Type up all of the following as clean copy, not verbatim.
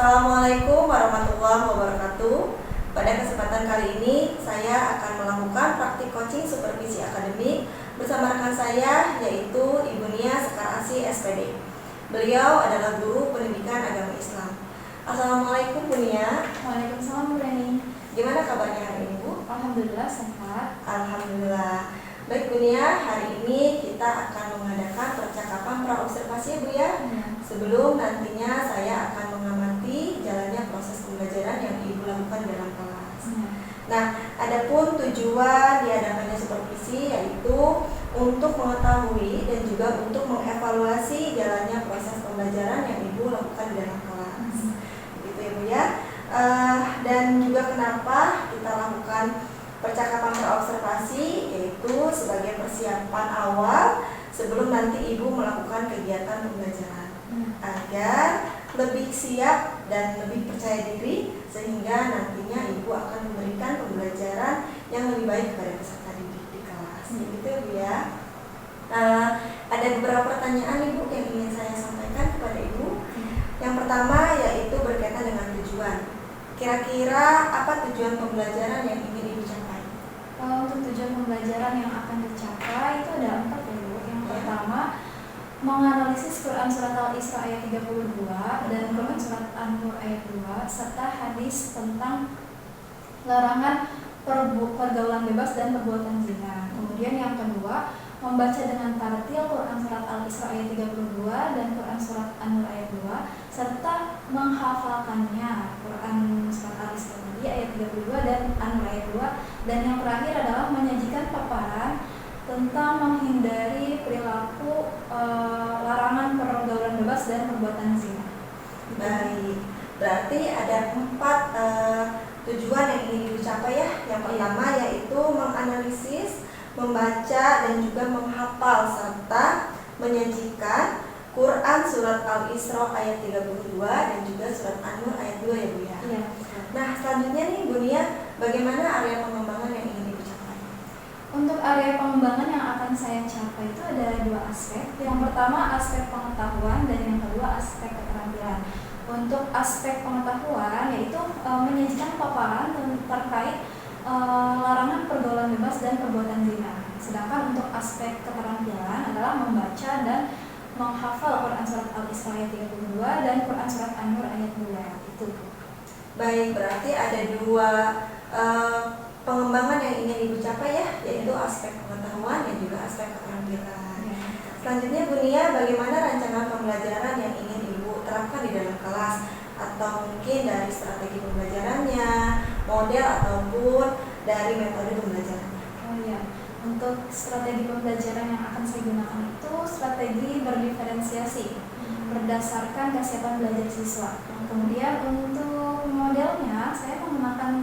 Assalamualaikum warahmatullahi wabarakatuh. Pada kesempatan kali ini saya akan melakukan praktik coaching supervisi akademik bersama rekan saya, yaitu Ibu Nia Sekarasi SPD. Beliau adalah guru pendidikan agama Islam. Assalamualaikum Bu Nia. Waalaikumsalam Bu Reni. Gimana kabarnya hari ini Bu? Alhamdulillah sehat. Alhamdulillah. Baik Bu Nia, hari ini kita akan mengadakan percakapan praobservasi ya Bu ya. Sebelum nantinya saya akan mengamati jalannya proses pembelajaran yang Ibu lakukan dalam kelas. Nah, adapun tujuan diadakannya supervisi yaitu untuk mengetahui dan juga untuk mengevaluasi jalannya proses pembelajaran yang Ibu lakukan di dalam kelas. Begitu ya Bu ya. Dan juga kenapa kita lakukan percakapan praobservasi, yaitu sebagai persiapan awal sebelum nanti Ibu melakukan kegiatan pembelajaran, agar lebih siap dan lebih percaya diri sehingga nantinya Ibu akan memberikan pembelajaran yang lebih baik kepada peserta didik di kelas. Gitu Bu ya. Ada beberapa pertanyaan Ibu yang ingin saya sampaikan kepada Ibu. Yang pertama yaitu berkaitan dengan tujuan. Kira-kira apa tujuan pembelajaran yang ingin Ibu capai? Untuk tujuan pembelajaran yang akan dicapai itu ada 4 ya Bu. Yang pertama, menganalisis Quran Surat Al-Isra ayat 32 dan Quran Surat An-Nur ayat 2 serta hadis tentang larangan pergaulan bebas dan perbuatan zina. Kemudian yang kedua, membaca dengan tartil Quran Surat Al-Isra ayat 32 dan Quran Surat An-Nur ayat 2 serta menghafalkannya Quran Surat Al-Isra ayat 32 dan An-Nur ayat 2. Dan yang terakhir adalah menyajikan paparan tentang menghindari perilaku larangan pergaulan bebas dan perbuatan zina. Baik, berarti ada 4 tujuan yang ingin dicapai ya. Yang pertama yaitu menganalisis, membaca dan juga menghafal serta menyajikan Quran Surat Al-Isra ayat 32 dan juga Surat An-Nur ayat 2 ya Bu ya. Iya. Nah selanjutnya nih Bu Nia, bagaimana area pengembangan yang ingin Ibu capai? Untuk area pengembangan yang akan saya capai itu ada 2 aspek. Yang pertama aspek pengetahuan dan yang kedua aspek keterampilan. Untuk aspek pengetahuan yaitu menyajikan paparan terkait larangan pergaulan bebas dan perbuatan zina. Sedangkan untuk aspek keterampilan adalah membaca dan menghafal Quran Surat Al-Isra ayat 32 dan Quran Surat An-Nur ayat 2. Itu. Baik, berarti ada 2 pengembangan yang ingin Ibu capai ya, yaitu aspek pengetahuan dan juga aspek keterampilan. Selanjutnya Bu Nia, bagaimana rancangan pembelajaran yang ingin Ibu terapkan di dalam kelas, atau mungkin dari strategi pembelajarannya, model ataupun dari metode pembelajarannya? Untuk strategi pembelajaran yang akan saya gunakan itu strategi berdiferensiasi berdasarkan kesiapan belajar siswa. Kemudian untuk modelnya saya menggunakan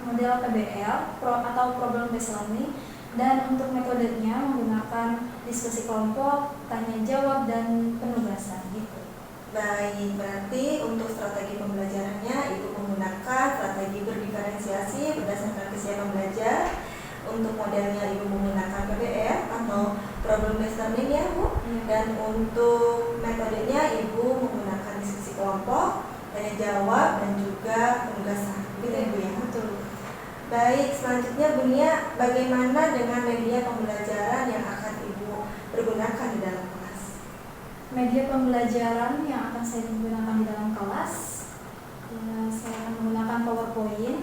model PBL atau Problem Based Learning, dan untuk metodenya menggunakan diskusi kelompok, tanya jawab dan penugasan gitu. Baik, berarti untuk strategi pembelajarannya Ibu menggunakan strategi berdiferensiasi berdasarkan kesiapan belajar. Untuk modelnya Ibu menggunakan PBL atau Problem Based Learning ya Bu. Dan untuk metodenya Ibu menggunakan diskusi kelompok, tanya jawab dan juga penugasan. Gitu ya Bu ya. Betul. Baik, selanjutnya Bu Nia, bagaimana dengan media pembelajaran yang akan Ibu pergunakan di dalam kelas? Media pembelajaran yang akan saya gunakan di dalam kelas, saya akan menggunakan PowerPoint,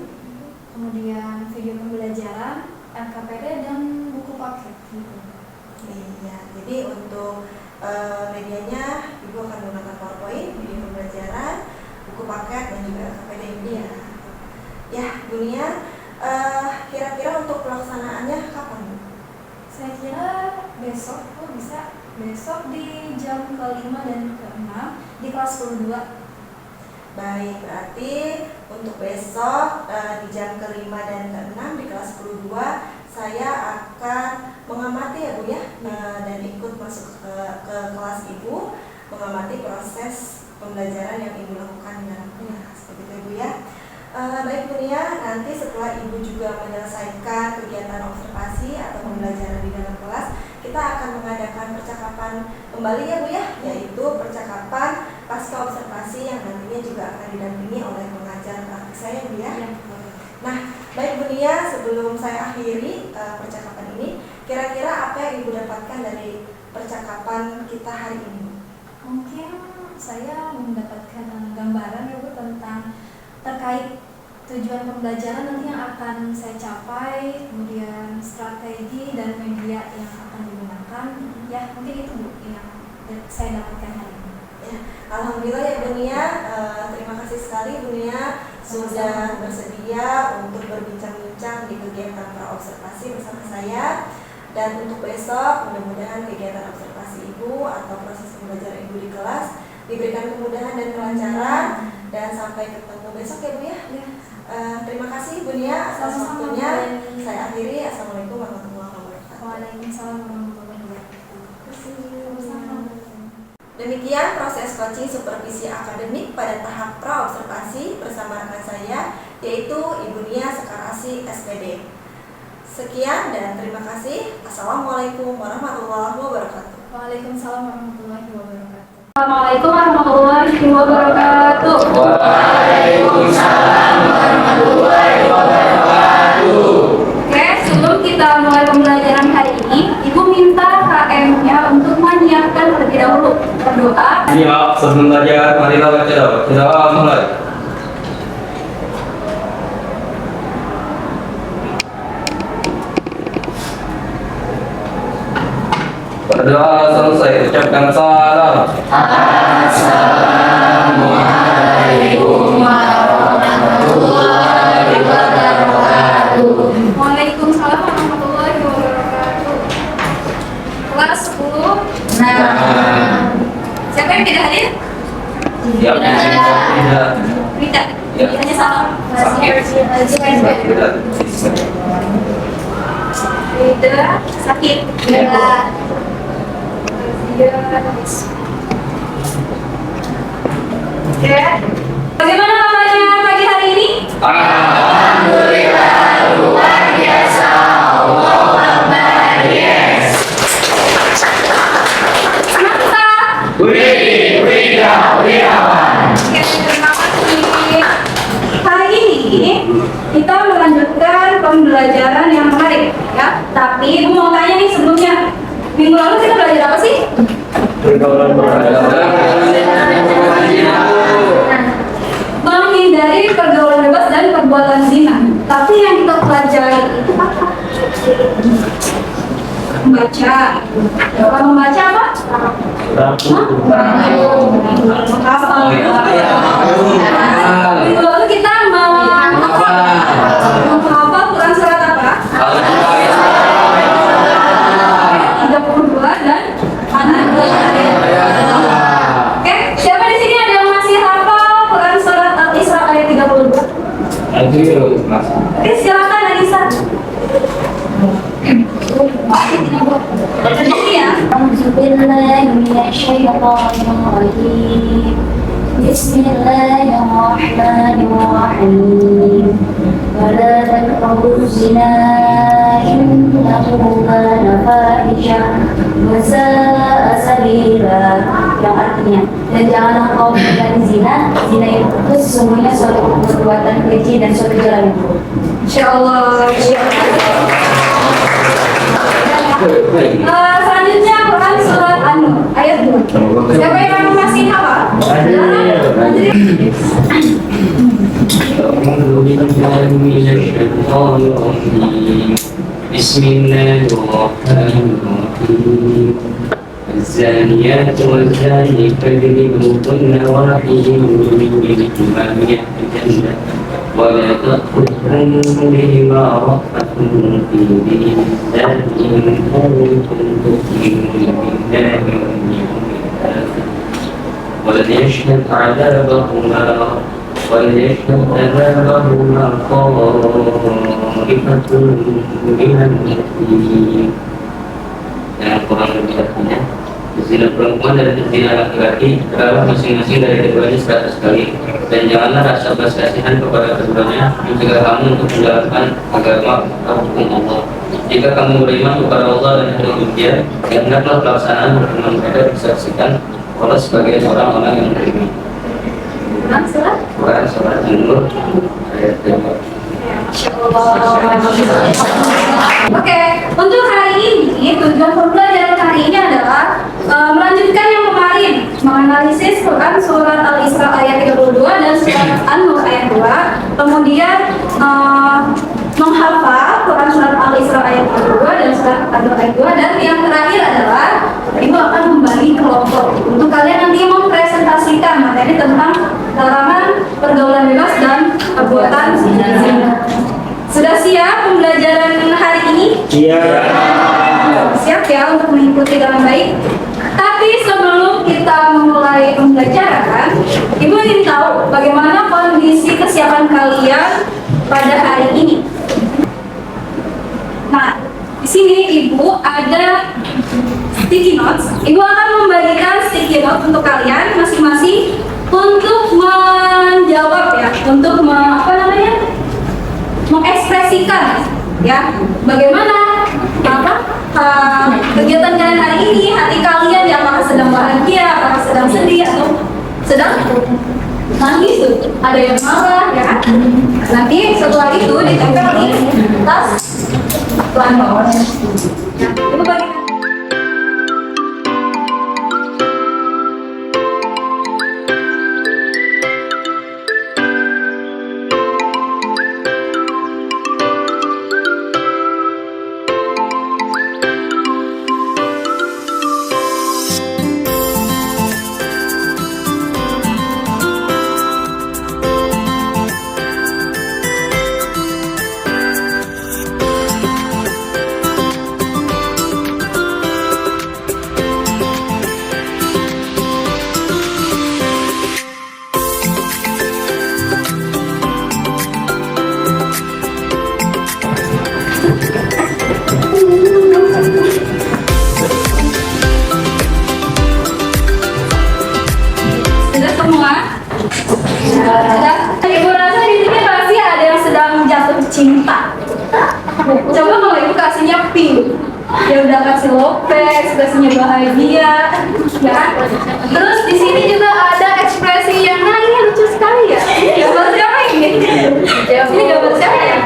kemudian video pembelajaran, LKPD dan buku paket gitu. Iya, jadi untuk medianya Ibu akan menggunakan PowerPoint, video pembelajaran, buku paket dan juga LKPD. Iya. Ya, Bu Nia, kira-kira untuk pelaksanaannya kapan Bu? Saya kira besok bisa besok di jam ke-5 dan ke-6 di kelas 12. Baik, berarti untuk besok di jam ke-5 dan ke-6 di kelas 12 saya akan mengamati ya Bu ya, dan ikut masuk ke kelas Ibu, mengamati proses pembelajaran yang Ibu lakukan di dalam kelas. Begitu ya Bu ya. Baik Bu Nia, nanti setelah Ibu juga menyelesaikan kegiatan observasi atau pembelajaran di dalam kelas, kita akan mengadakan percakapan kembali ya Bu ya, yaitu percakapan pasca observasi yang nantinya juga akan didampingi oleh pengajar praktik saya, Bu ya. Nah, baik Bu Nia, sebelum saya akhiri percakapan ini, kira-kira apa yang Ibu dapatkan dari percakapan kita hari ini? Mungkin saya mendapatkan gambaran ya Bu tentang terkait tujuan pembelajaran nanti yang akan saya capai, kemudian strategi dan media yang akan digunakan. Ya, mungkin itu Bu yang saya dapatkan hari ini. Ya, alhamdulillah ya Bu Nia, terima kasih sekali Bu Nia sudah bersedia untuk berbincang-bincang di kegiatan praobservasi bersama saya. Dan untuk besok, mudah-mudahan kegiatan observasi Ibu atau proses pembelajaran Ibu di kelas diberikan kemudahan dan kelancaran. Dan sampai ketemu besok ya Bu ya. Terima kasih Bu Nia atas waktunya. Saya akhiri. Assalamualaikum warahmatullahi wabarakatuh. Waalaikumsalam warahmatullahi wabarakatuh. Demikian proses coaching supervisi akademik pada tahap praobservasi bersama rekan saya, yaitu Ibu Nia Sekarasi SPD. Sekian dan terima kasih. Assalamualaikum warahmatullahi wabarakatuh. Waalaikumsalam warahmatullahi wabarakatuh. Assalamualaikum warahmatullahi wabarakatuh. Waalaikumsalam warahmatullahi wabarakatuh. Oke, sebelum kita mulai pembelajaran hari ini, Ibu minta KM-nya untuk menyiapkan terlebih dahulu. Berdoa. Siap, sebelum belajar, marilah baca doa. Kita mulai. Berdoa selesai, ucapkan salam. Assalamualaikum warahmatullahi wabarakatuh. Waalaikumsalam warahmatullahi wabarakatuh. Kelas 10. Nah, Siapa yang tidak hadir? siap. Tidak. Rita. Ya. Hanya salam. Rita sakit. Ya. Oke. Bagaimana kabarnya pagi hari ini? Alhamdulillah, luar biasa. Allahu Akbar. Yes. Semangka. Wirawan. Oke, terima kasih. Hari ini kita melanjutkan pembelajaran yang menarik, ya. Tapi Ibu mau tanya nih sebelumnya. Minggu lalu kita belajar apa sih? Pergaulan Menghindari pergaulan bebas dan perbuatan zina. Tapi yang kita pelajari itu apa? Membaca. Kalau membaca apa? Menghafal. Minggu lalu kita menghafal Quran surat apa? 32 dan An-Nahl. Oke, siapa di sini ada yang masih hafal Quran surat Al-Isra ayat 32? Oke, silakan Anissa. Ini ya. Bismillahirrahmanirrahim. ولا تقربوا الزنا إنه كان فاحشة وساء سبيلا, yang artinya dan janganlah kau melakukan zina. Zina itu sesungguhnya suatu perbuatan keji dan suatu jalan yang buruk. Insyaallah. Selanjutnya Quran surat An-Nur ayat 2. Siapa yang masih hafal? Bismillahirrahmanirrahim. الزانيات والزاني فاجلدوا كل واحد منهما مئة جلدة ولا تأخذكم بهما رأفة في دين الله إن كنتم تؤمنون بالله واليوم الآخر وليشهد عذابهما طائفة من المؤمنين. Yang kurang lebih artinya, zina perempuan dan zina laki-laki adalah masing-masing dari keduanya 100 kali. Dan janganlah rasa belas kasihan kepada keduanya mencegah kamu untuk menjalankan agama atau hukum Allah. Jika kamu beriman kepada Allah dan hari kemudian, hendaklah pelaksanaan hukuman mereka disaksikan Allah sebagai orang-orang yang beriman. Quran surat. Quran surat An-Nur ayat 2. Oke, untuk hari ini tujuan pembelajaran hari ini adalah melanjutkan yang kemarin, menganalisis Quran surat Al-Isra ayat 32 dan surat An-Nur ayat 2, kemudian menghafal Quran surat Al-Isra ayat 32 dan surat An-Nur ayat 2, dan yang terakhir adalah Ibu akan membagi kelompok untuk kalian nanti mempresentasikan materi tentang larangan pergaulan bebas dan perbuatan zina. Sudah siap pembelajaran hari ini? Iya. Siap ya untuk mengikuti dengan baik. Tapi sebelum kita memulai pembelajaran, Ibu ingin tahu bagaimana kondisi kesiapan kalian pada hari ini. Nah, di sini Ibu ada sticky notes. Ibu akan membagikan sticky notes untuk kalian masing-masing untuk menjawab ya, untuk mengekspresikan ya bagaimana kegiatan kalian hari ini, hati kalian ya, apakah sedang bahagia, apakah sedang sedih atau sedang nangis tuh, ada yang marah ya kan? Nanti setelah itu ditempel di tas planner ya. Ibu bagikan. Sudah semua? Sudah. Ibu rasa di sini pasti ada yang sedang jatuh cinta. Coba kalau ibu kasihnya pink, ya udah kasih lopes, kasihnya bahagia, ya. Terus di sini juga ada ekspresi yang nah ini lucu sekali ya. Gambar siapa ini? Ini gambar siapa ya?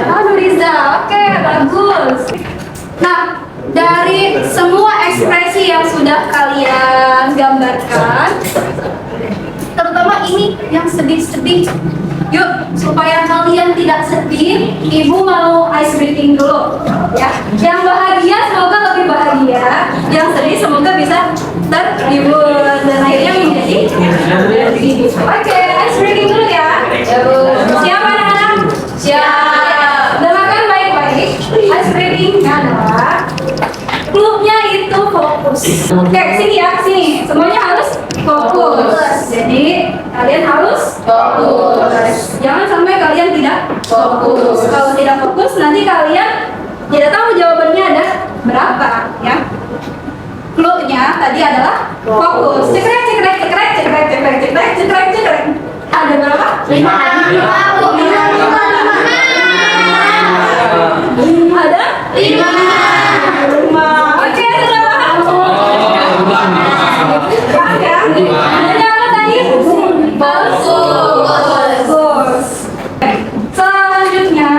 Aduh Riza, oke bagus. Nah, dari semua ekspresi yang sudah kalian gambarkan, terutama ini yang sedih-sedih, yuk supaya kalian tidak sedih, Ibu mau ice breaking dulu ya. Yang bahagia semoga lebih bahagia, yang sedih semoga bisa terhibur dan akhirnya menjadi sedih. Oke, ice breaking dulu ya. Siap anak-anak? Siap. Dengarkan baik-baik. Ice breaking adalah klubnya itu fokus. Oke, sini ya, sini. Semuanya harus fokus. Jadi kalian harus fokus. Jangan sampai kalian tidak fokus. Kalau tidak fokus, nanti kalian tidak tahu jawabannya ada berapa, ya. Klubnya tadi adalah fokus. Cekrek, cekrek, cekrek, cekrek, cekrek, cekrek, cekrek, cekrek. Ada berapa? 5. Ada 5. Oke, sudah paham? Paham ya? Ada apa tadi? Fokus. Selanjutnya,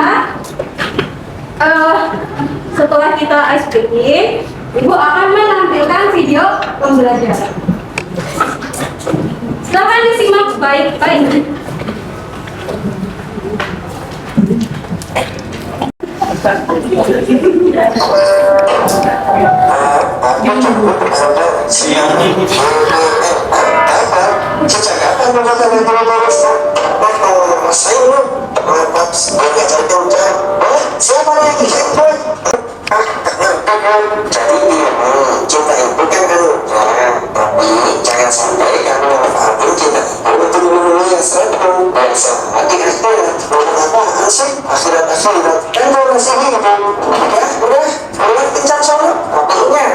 setelah kita ice breaking, Ibu akan menampilkan video pembelajaran. Silahkan disimak baik-baik. Siapa yang jadi cinta itu kan tapi jangan sampai kamu manfaatin cinta itu untuk memenuhi hasratmu bahasa akhiratnya apa sih akhirat kan kalau masih hidup ya udah pencet sono apinya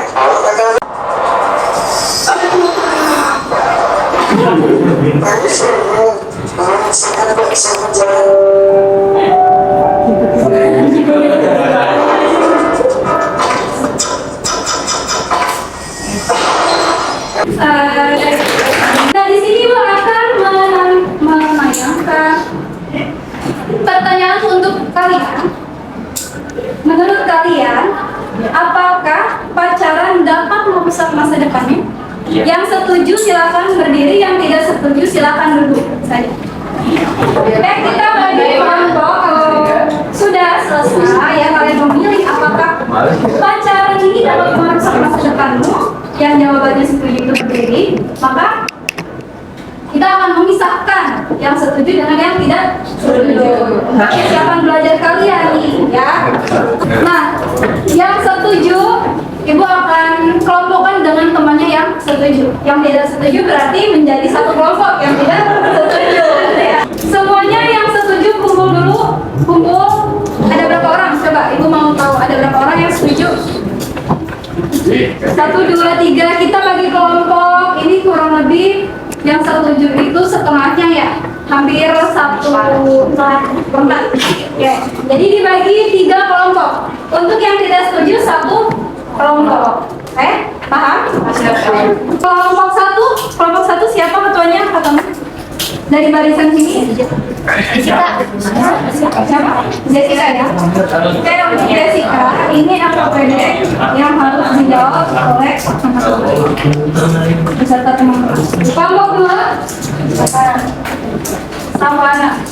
masa depannya? Iya. Yang setuju silakan berdiri, yang tidak setuju silakan duduk saja. Baik, kita bagi kelompok. Kalau sudah selesai ya kalian memilih apakah pacaran ini dapat merusak masa depanmu, yang jawabannya setuju itu berdiri, maka kita akan memisahkan yang setuju dengan yang tidak setuju. Silakan belajar kalian nih ya. Nah, yang setuju ibu akan kelompokkan dengan temannya yang setuju. Yang tidak setuju berarti menjadi satu kelompok yang tidak setuju. Semuanya yang setuju kumpul dulu. Kumpul. Ada berapa orang? Coba ibu mau tahu ada berapa orang yang setuju? 1, 2, 3. Kita bagi kelompok. Ini kurang lebih yang setuju itu setengahnya ya, hampir 1/4. Ya. Jadi dibagi 3 kelompok. Untuk yang tidak setuju 1 kelompok. Paham? Kelompok satu siapa ketuanya? Dari barisan sini? Siapa? Jessica ya? Oke, untuk Jessica, ini APBD yang harus dijawab oleh peserta teman-teman. Kelompok 2 sama anak.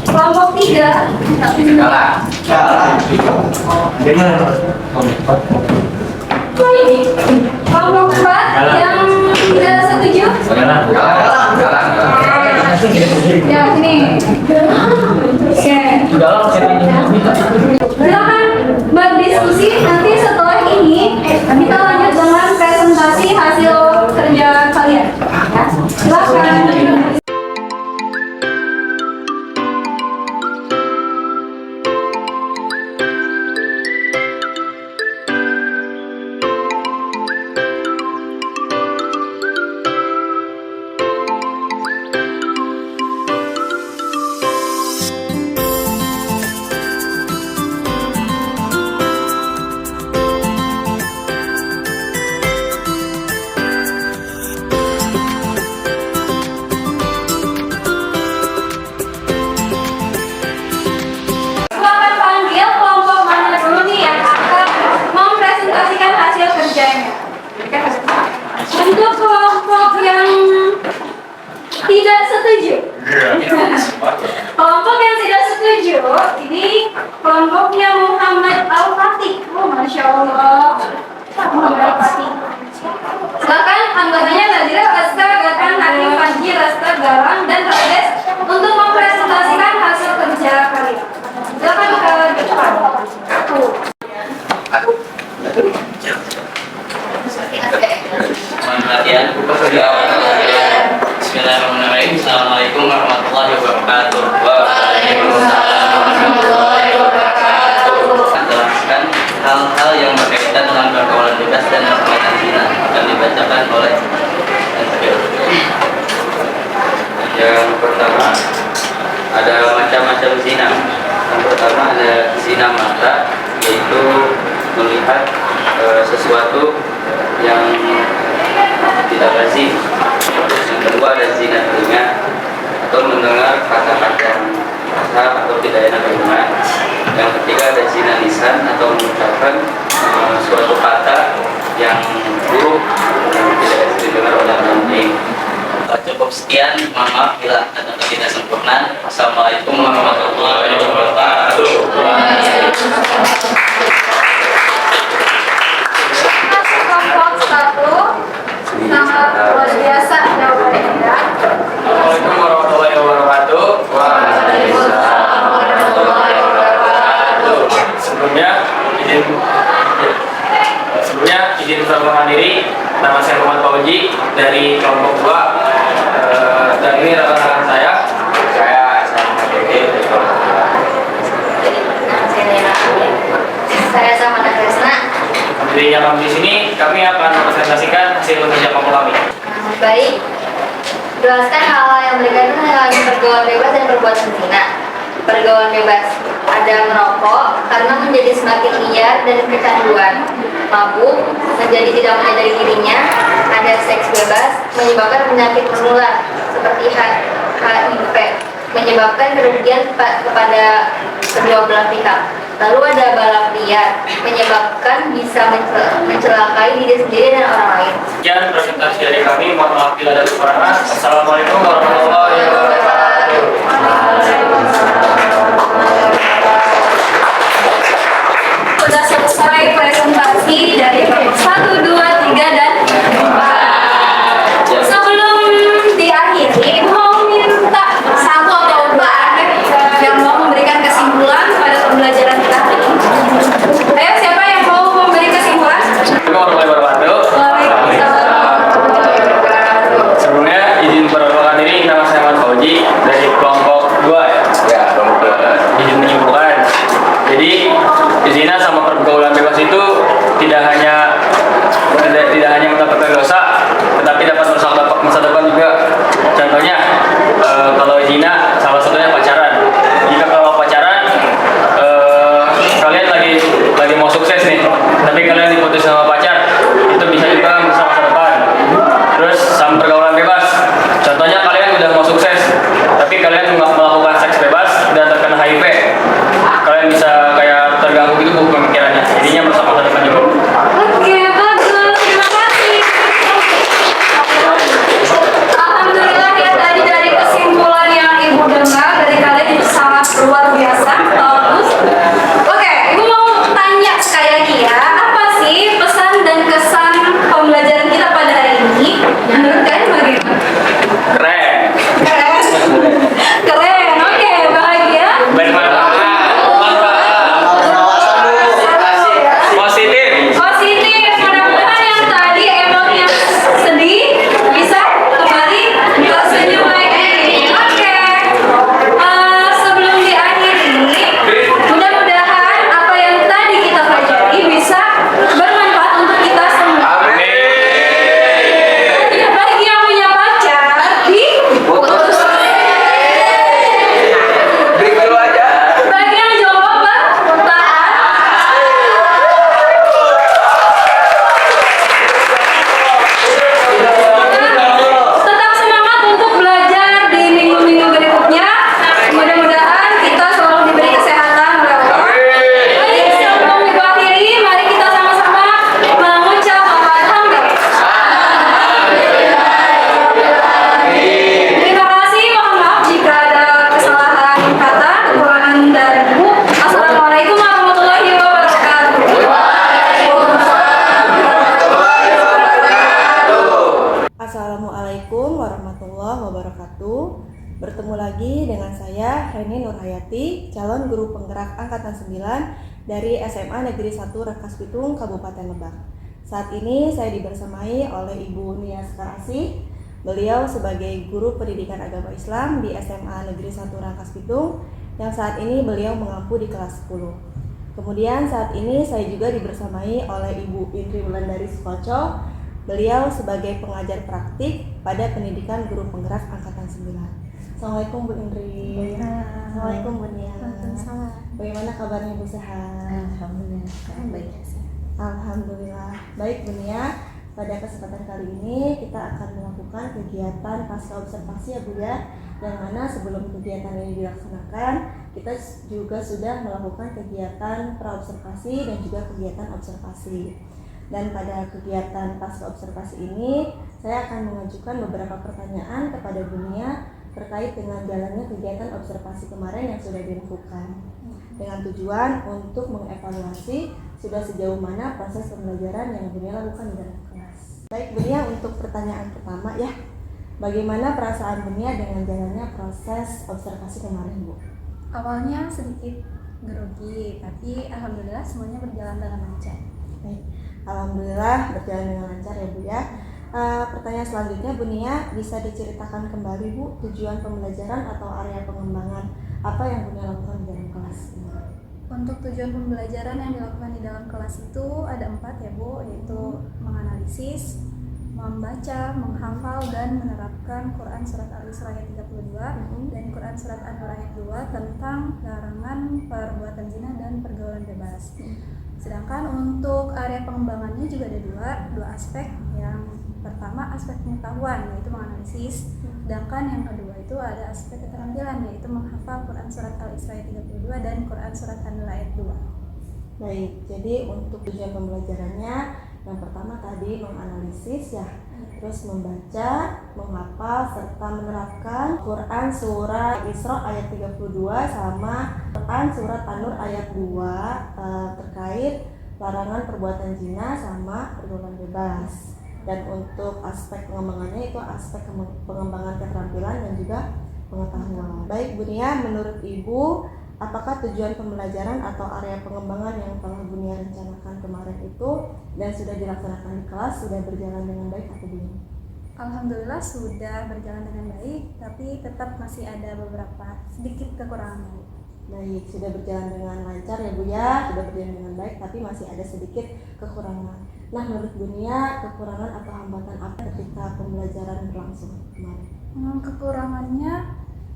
Kelompok 3 kelompok 4 yang tidak setuju? Ya, sini. Oke. Silakan berdiskusi, nanti setelah ini kita lanjut dengan presentasi hasil kerja kalian. Ya. Silakan. Untuk kelompok yang tidak setuju, kelompok yang tidak setuju ini kelompoknya Muhammad Al-Fatih. Oh, Masya Allah, Muhammad Al-Fatih. Silakan anggotanya Nazira, Raska, Gatan, Hakim, Panji, Raska, Galang, dan Rades untuk mempresentasikan hasil kerja kalian. Silakan ke depan. Perhatian. Bismillahirrahmanirrahim. Assalamualaikum warahmatullahi wabarakatuh. Waalaikumsalam warahmatullahi wabarakatuh. Jelaskan hal-hal yang berkaitan dengan pergaulan bebas dan perbuatan zina akan dibacakan oleh yang pertama ada macam-macam zina. Yang pertama ada zina mata, yaitu melihat sesuatu yang tidak lazim. Yang kedua ada zina telinga, atau mendengar kata-kata kasar atau tidak enak didengar. Yang ketiga ada zina lisan, atau mengucapkan suatu kata yang buruk yang tidak didengar oleh orang lain. Cukup sekian, mohon maaf bila ada tidak sempurna. Assalamualaikum warahmatullahi wabarakatuh. Kelompok 1 sangat luar biasa jawabannya. Assalamualaikum warahmatullahi wabarakatuh. Waalaikumsalam warahmatullahi wabarakatuh. Sebelumnya izin perkenalkan diri. Nama saya Muhammad Fauji dari kelompok 2. Dan ini rekan-rekan saya. Saya sama Kresna. Dirinya kami di sini, kami akan mempresentasikan hasil kerja kelompok kami. Baik. Jelaskan hal-hal yang berkaitan dengan pergaulan bebas dan perbuatan zina. Pergaulan bebas ada merokok karena menjadi semakin liar dan kecanduan, mabuk menjadi tidak menyadari dirinya, ada seks bebas menyebabkan penyakit menular seperti HIV. menyebabkan kerugian kepada kedua belah pihak. Lalu ada balap liar, menyebabkan bisa mencelakai diri sendiri dan orang lain. Sekian presentasi dari kami. Mohon maaf bila ada kekurangan. Assalamualaikum warahmatullahi wabarakatuh. Sudah selesai presentasi dari kelompok 1, 2, 3, dan 4. Sebelum diakhiri, mau minta satu atau dua yang mau memberikan kesimpulan pada pembelajaran kita hari ini. Ayo, siapa yang mau memberi kesimpulan? Assalamualaikum warahmatullahi wabarakatuh. Sebelumnya izin perkenalkan diri, nama saya Ahmad Fauji dari kelompok 2 ya. Ya, kelompok 2. Izin menyimpulkan. Jadi zina sama pergaulan bebas itu tidak hanya mendapatkan dosa, tetapi dapat merusak masa depan juga. Contohnya kalau zina salah satunya pacaran. Jika kalau pacaran kalian lagi mau sukses nih, tapi kalian diputus sama pacar, itu bisa juga merusak masa depan. Terus sama pergaulan bebas. Contohnya kalian udah mau sukses, tapi kalian melakukan seks bebas dan terkena HIV. Kalian bisa kayak terganggu gitu pemikirannya, jadinya merusak masa depan juga. Oke, bagus. Terima kasih. Alhamdulillah ya, tadi dari kesimpulan yang Ibu dengar dari kalian itu sangat luar biasa. Bagus. Oke, Ibu mau tanya sekali lagi ya, apa sih pesan dan kesan pembelajaran kita pada hari ini? Menurut kalian bagaimana? Keren. Keren. Keren. Oke, bahagia. Positif. Positif, mudah-mudahan yang tadi emotnya sedih bisa kembali tersenyum lagi. Oke. Sebelum diakhiri, mudah-mudahan apa yang tadi kita pelajari bisa bermanfaat untuk kita semua. Bagi yang punya pacar, diputus. Bagi yang jomblo, bertahan. Tetap semangat untuk belajar di minggu-minggu berikutnya. Mudah-mudahan kita selalu diberi kesehatan oleh Allah. Baik, sebelum diakhiri, mari kita sama-sama mengucap alhamdulillah. Terima kasih, mohon maaf jika ada kesalahan kata, kekurangan dari Ibu. Assalamualaikum warahmatullahi wabarakatuh. Assalamualaikum warahmatullahi wabarakatuh. Bertemu lagi dengan saya Heni Nurhayati, calon guru penggerak angkatan 9 dari SMA Negeri 1 Rangkas Bitung, Kabupaten Lebak. Saat ini saya dibersamai oleh Ibu Nia Sekarasi. Beliau sebagai guru pendidikan agama Islam di SMA Negeri 1 Rangkas Bitung, yang saat ini beliau mengampu di kelas 10. Kemudian saat ini saya juga dibersamai oleh Ibu Indri Wulandari Sukoco. Beliau sebagai pengajar praktik pada pendidikan guru penggerak angkatan 9. Assalamualaikum Bu Indri. Assalamualaikum Bu Nia. Bagaimana kabarnya Bu, sehat? Alhamdulillah, baik. Alhamdulillah. Baik Bu Nia, pada kesempatan kali ini kita akan melakukan kegiatan pasca observasi ya Bu ya. Yang mana sebelum kegiatan ini dilaksanakan, kita juga sudah melakukan kegiatan praobservasi dan juga kegiatan observasi. Dan pada kegiatan pasca observasi ini, saya akan mengajukan beberapa pertanyaan kepada Bu Nia terkait dengan jalannya kegiatan observasi kemarin yang sudah dilakukan, dengan tujuan untuk mengevaluasi sudah sejauh mana proses pembelajaran yang Bu Nia lakukan di dalam kelas. Baik Bu Nia, untuk pertanyaan pertama ya, bagaimana perasaan Bu Nia dengan jalannya proses observasi kemarin Bu? Awalnya sedikit grogi, tapi alhamdulillah semuanya berjalan dengan lancar. Baik, alhamdulillah berjalan dengan lancar ya Bu ya. Pertanyaan selanjutnya Bu Nia, bisa diceritakan kembali Bu tujuan pembelajaran atau area pengembangan apa yang Bu Nia lakukan di dalam kelas? Untuk tujuan pembelajaran yang dilakukan di dalam kelas itu ada 4 ya Bu, yaitu menganalisis, membaca, menghafal, dan menerapkan Quran Surat Al-Isra ayat 32 dan Quran Surat An-Nur ayat 2 tentang larangan perbuatan zina dan pergaulan bebas. Sedangkan untuk area pengembangannya juga ada dua aspek. Yang pertama aspek pengetahuan, yaitu menganalisis, sedangkan yang kedua itu ada aspek keterampilan, yaitu menghafal Quran Surat Al-Isra ayat 32 dan Quran Surat An-Nur ayat 2. Baik, jadi untuk tujuan pembelajarannya yang pertama tadi menganalisis ya, terus membaca, menghafal, serta menerapkan Quran Surat Isra ayat 32 sama Quran Surat An-Nur ayat 2 terkait larangan perbuatan zina sama pergaulan bebas. Dan untuk aspek pengembangannya itu aspek pengembangan keterampilan dan juga pengetahuan. Baik Bu Nia, menurut Ibu, apakah tujuan pembelajaran atau area pengembangan yang telah Bu Nia rencanakan kemarin itu dan sudah dilaksanakan di kelas sudah berjalan dengan baik atau belum? Alhamdulillah sudah berjalan dengan baik, tapi tetap masih ada beberapa sedikit kekurangan. Baik, sudah berjalan dengan lancar ya Bu ya, sudah berjalan dengan baik, tapi masih ada sedikit kekurangan. Nah, menurut Bu Nia, kekurangan atau hambatan apa ketika pembelajaran berlangsung kemarin? Kekurangannya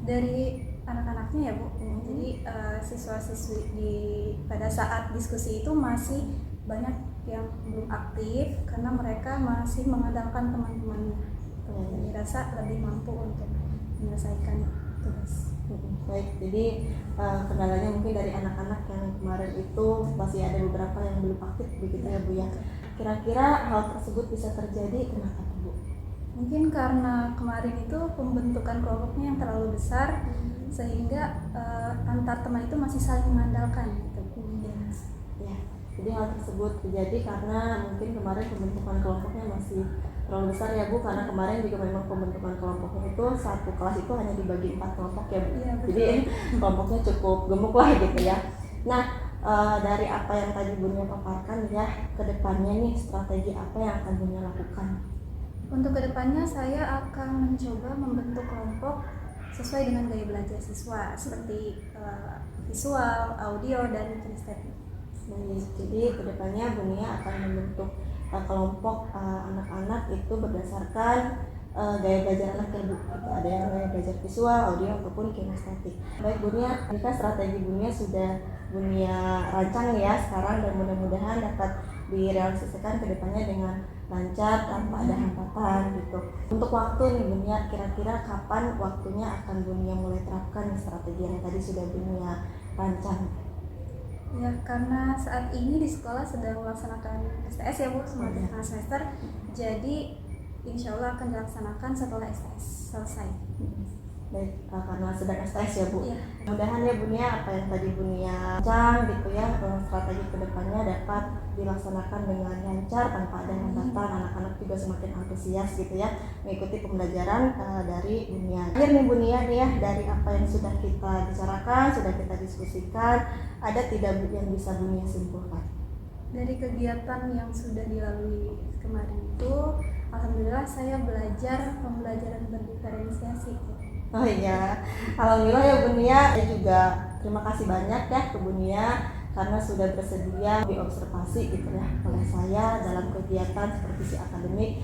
dari anak-anaknya ya Bu. Jadi siswa-siswi pada saat diskusi itu masih banyak yang belum aktif karena mereka masih mengandalkan teman-temannya. Jadi rasa lebih mampu untuk menyelesaikan tugas. Baik, jadi kendalanya mungkin dari anak-anak yang kemarin itu masih ada beberapa yang belum aktif begitu ya Bu ya. Kira-kira hal tersebut bisa terjadi kenapa Bu? Mungkin karena kemarin itu pembentukan kelompoknya yang terlalu besar sehingga antar teman itu masih saling mengandalkan gitu. Ya, jadi hal tersebut terjadi karena mungkin kemarin pembentukan kelompoknya masih terlalu besar ya Bu, karena kemarin juga memang pembentukan kelompoknya itu satu kelas itu hanya dibagi 4 kelompok ya Bu. Iya, Jadi kelompoknya cukup gemuk lah gitu ya. Nah, dari apa yang tadi Bu Nia paparkan ya, ke depannya nih strategi apa yang akan Bu Nia lakukan? Untuk kedepannya saya akan mencoba membentuk kelompok sesuai dengan gaya belajar siswa seperti visual, audio, dan kinesthetik. Baik, jadi kedepannya Bu Nia akan membentuk kelompok anak-anak itu berdasarkan gaya belajar anak ya Bu. Ada yang gaya belajar visual, audio, ataupun kinestetik. Baik Bu Nia, ini kan strategi Bu Nia sudah Bu Nia rancang ya sekarang dan mudah-mudahan dapat direalisasikan kedepannya dengan lancar tanpa ada hambatan gitu. Untuk waktu nih Bu Nia, kira-kira kapan waktunya akan Bu Nia mulai terapkan strategi yang tadi sudah Bu Nia rancang? Ya, karena saat ini di sekolah sedang melaksanakan STS ya Bu, tengah semester. Jadi insya Allah akan dilaksanakan setelah STS selesai. Baik, karena sedang STS ya Bu. Iya. Mudah-mudahan ya Bu Nia apa yang tadi Bu Nia rancang gitu ya, strategi kedepannya dapat dilaksanakan dengan lancar tanpa ada hambatan. Anak-anak juga semakin antusias gitu ya mengikuti pembelajaran dari Bu Nia. Akhir nih Bu Nia nih ya, dari apa yang sudah kita bicarakan, sudah kita diskusikan, ada tidak Bu yang bisa Bu Nia simpulkan? Dari kegiatan yang sudah dilalui kemarin itu, alhamdulillah saya belajar pembelajaran berdiferensiasi. Oh iya, alhamdulillah ya Bu Nia. Saya juga terima kasih banyak ya ke Bu Nia karena sudah bersedia diobservasi gitu ya oleh saya dalam kegiatan seperti si akademik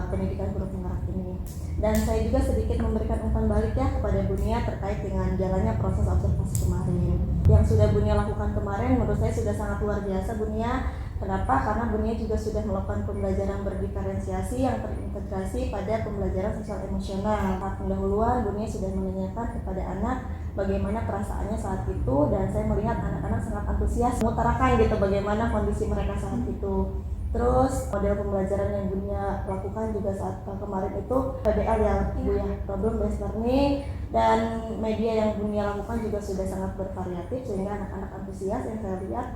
pendidikan guru penggerak ini. Dan saya juga sedikit memberikan umpan balik ya kepada Bu Nia terkait dengan jalannya proses observasi kemarin. Yang sudah Bu Nia lakukan kemarin menurut saya sudah sangat luar biasa Bu Nia. Kenapa? Karena Bu Nia juga sudah melakukan pembelajaran berdiferensiasi yang terintegrasi pada pembelajaran sosial emosional. Saat pendahuluan Bu Nia sudah menanyakan kepada anak bagaimana perasaannya saat itu, dan saya melihat anak-anak sangat antusias mengutarakan gitu bagaimana kondisi mereka saat itu. Terus model pembelajaran yang Bu Nia lakukan juga saat kemarin itu PBL ya Bu ya, problem based learning, dan media yang Bu Nia lakukan juga sudah sangat bervariatif sehingga anak-anak antusias yang saya lihat.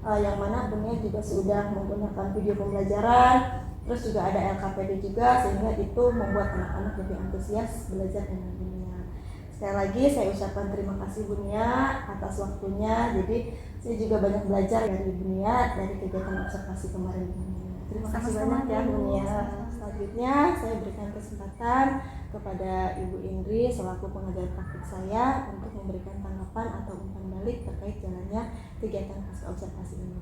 Yang mana Bu Nia juga sudah menggunakan video pembelajaran, terus juga ada LKPD juga sehingga itu membuat anak-anak lebih antusias belajar dengan Bu Nia. Sekali lagi saya ucapkan terima kasih Bu Nia atas waktunya. Jadi saya juga banyak belajar dari Bu Nia dari kegiatan observasi kemarin Bu Nia. Terima kasih banyak ya Bu Nia. Selanjutnya saya berikan kesempatan kepada Ibu Indri selaku pengajar praktik saya untuk memberikan tanggapan atau umpan balik terkait jalannya kegiatan pasca observasi ini.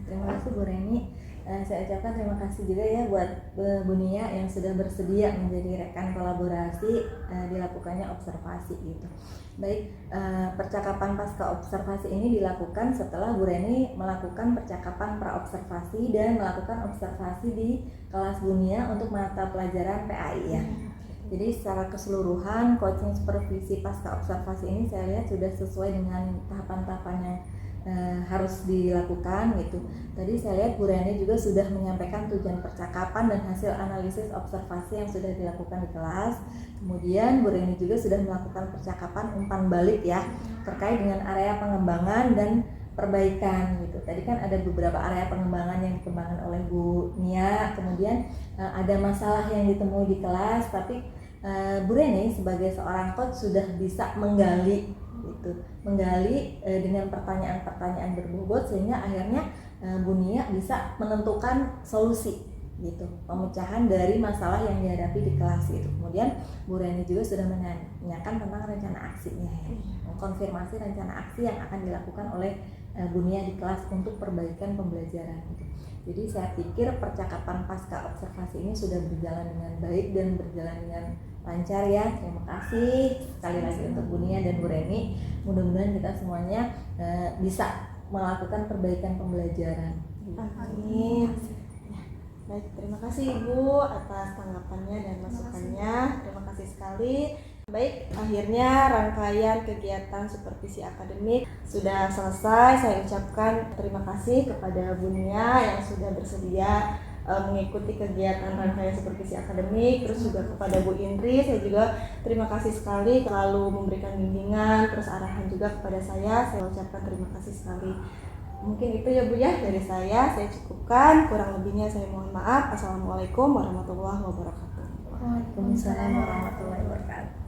Terima kasih Bu Reni. Saya ucapkan terima kasih juga ya buat Bu Nia yang sudah bersedia menjadi rekan kolaborasi dilakukannya observasi gitu. Baik, percakapan pasca observasi ini dilakukan setelah Bu Reni melakukan percakapan pra-observasi dan melakukan observasi di kelas Bu Nia untuk mata pelajaran PAI ya. Jadi secara keseluruhan coaching supervisi pasca observasi ini saya lihat sudah sesuai dengan tahapan-tahapan yang harus dilakukan gitu. Tadi saya lihat Bu Reni juga sudah menyampaikan tujuan percakapan dan hasil analisis observasi yang sudah dilakukan di kelas. Kemudian Bu Reni juga sudah melakukan percakapan umpan balik ya terkait dengan area pengembangan dan perbaikan gitu. Tadi kan ada beberapa area pengembangan yang dikembangkan oleh Bu Nia, kemudian ada masalah yang ditemui di kelas, tapi Bu Reni sebagai seorang coach sudah bisa menggali gitu, dengan pertanyaan-pertanyaan berbobot sehingga akhirnya Bu Nia bisa menentukan solusi gitu, pemecahan dari masalah yang dihadapi di kelas gitu. Kemudian Bu Reni juga sudah menanyakan tentang rencana aksinya ya, konfirmasi rencana aksi yang akan dilakukan oleh Bu Nia di kelas untuk perbaikan pembelajaran gitu. Jadi saya pikir percakapan pasca observasi ini sudah berjalan dengan baik dan berjalan dengan lancar ya. Terima kasih sekali lagi untuk Bu Nia dan Bu Reni. Mudah-mudahan kita semuanya bisa melakukan perbaikan pembelajaran. Amin. Baik, terima kasih Ibu atas tanggapannya dan masukannya. Terima kasih sekali. Baik, akhirnya rangkaian kegiatan supervisi akademik sudah selesai. Saya ucapkan terima kasih kepada Bu Nia yang sudah bersedia mengikuti kegiatan rangkaian supervisi akademik, terus juga kepada Bu Indri, saya juga terima kasih sekali selalu memberikan bimbingan, terus arahan juga kepada saya ucapkan terima kasih sekali. Mungkin itu ya Bu ya dari saya cukupkan, kurang lebihnya saya mohon maaf. Assalamualaikum warahmatullahi wabarakatuh. Waalaikumsalam warahmatullahi wabarakatuh.